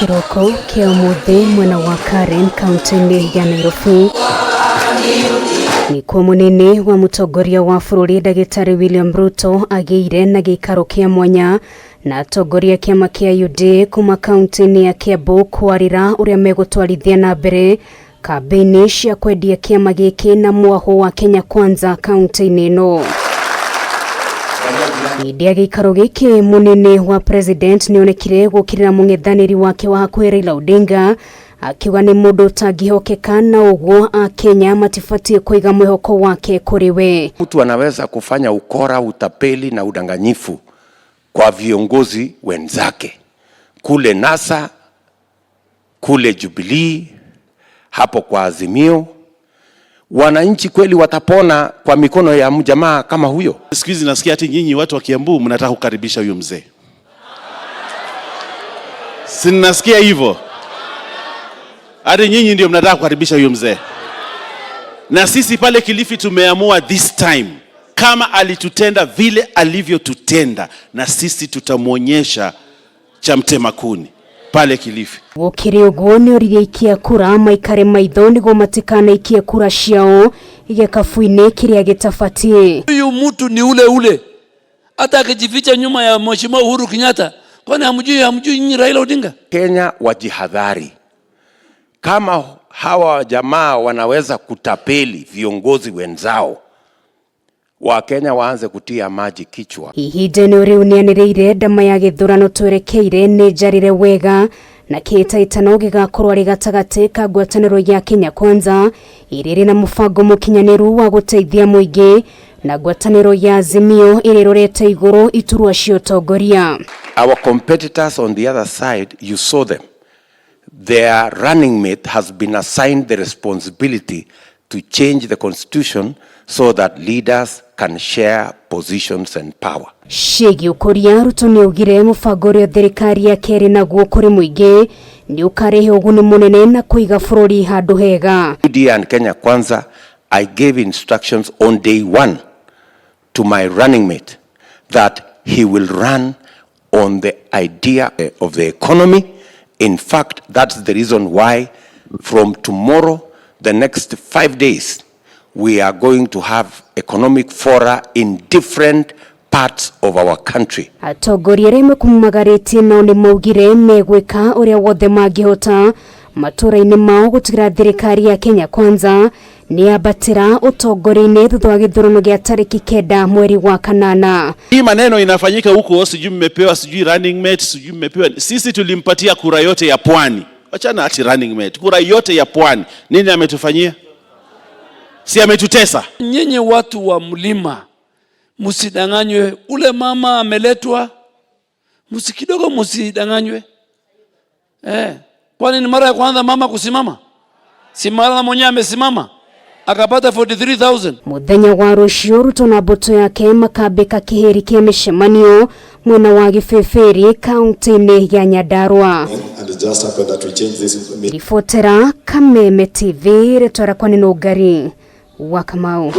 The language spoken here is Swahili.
Kiroko kia umuthi mwena wa Karen kaunti ya Nairobi ni kwa munene wa mutongoria wa bururi Dagitari William Ruto ageire na gikaro kia mwanya na atongoria kiama kia UD kuma kaunti ya Kiambu kwarira uria megutwarithia na mbere kampeni cia kwendia kiama giki na mwaho wa Kenya Kwanza kaunti ino. Ndia gikaro giki munene wa president nionekire gukirira mung'ethaniri wake wa hakuhi Raila Odinga akiwa ni mundu tangihokeka na uguo a Kenya matifatie kuiga mwihoko wake kuri we. Mtu anaweza kufanya ukora, utapeli na udanganyifu kwa viongozi wenzake kule NASA, kule Jubilee, hapo kwa Azimio. Wananchi kweli watapona kwa mikono ya mjamaa kama huyo? Siku hizi nasikia ati nyinyi watu wa Kiambu mnataka kukaribisha huyo mzee. Si nasikia hivyo? Ati nyinyi ndio mnataka kukaribisha huyo mzee. Na sisi pale Kilifi tumeamua this time, kama alitutenda vile alivyotutenda, na sisi tutamuonyesha cha mtema kuni pale Kilifi. Gukiri uguo ni uriikia kura maikare maitho nigo matikana ikia kura ciao igekafuine kiria gitafatie. Huyu mtu ni ule hata akijificha nyuma ya Mheshimiwa Uhuru Kenyatta, kwani hamjui nyinyi Raila Odinga? Kenya wajihadhari, kama hawa jamaa wanaweza kutapeli viongozi wenzao, wa Kenya waanze kutia maji kichwa. Ihinde ni uri unianireire ndama ya Githurano twerekeire ni jarire wega na kihitahitano gigakorwo ari gatagati ka ngwataniro ya Kenya Kwanza iriri na mubango mukinyaniru wa guteithia muingi na ngwataniro ya Azimio irirorete iguru iturwa cia atongoria. Our competitors on the other side, you saw them. Their running mate has been assigned the responsibility to change the constitution so that leaders can share positions and power. Shegi ukoria Ruto ni ugire mubango uria thirikari ya keri naguo kuri muingi ni ukarehe uguni munene na kuiga bururi handu hega. UD and Kenya Kwanza, I gave instructions on day one to my running mate that he will run on the idea of the economy. In fact, that's the reason why from tomorrow, the next 5 days, we are going to have economic fora in different parts of our country. Atongoria reme kumagaritie na ni maugire megwika uria wothe mangihota matura-ini mao gutigira thirikari ya Kenya Kwanza ni abatira utongoria-ini thutha wa Githurano gia tariki 9 mweri wa kanana. Hii maneno inafanyika huko, sijui mmepewa, sijui running mate, sijui mmepewa. Sisi tulimpatia kura yote ya Pwani. Achana ati running mate, kura yote ya Pwani. Nini ametufanyia? Si ametutesa? Nyinyi watu wa mlima msidanganywe, ule mama ameletwa, msikidogo msidanganywe. Kwani ni mara ya kwanza mama kusimama? Si mara mwenyewe amesimama akapata 43,000. Muthenya wa rucio Ruto na boto yake makambika kiheri kia mishemanio mwena wa Gibeferi kaunti ya Nyandarua. Ripotera Kameme TV retwara kwa nino ugari wa Kamau.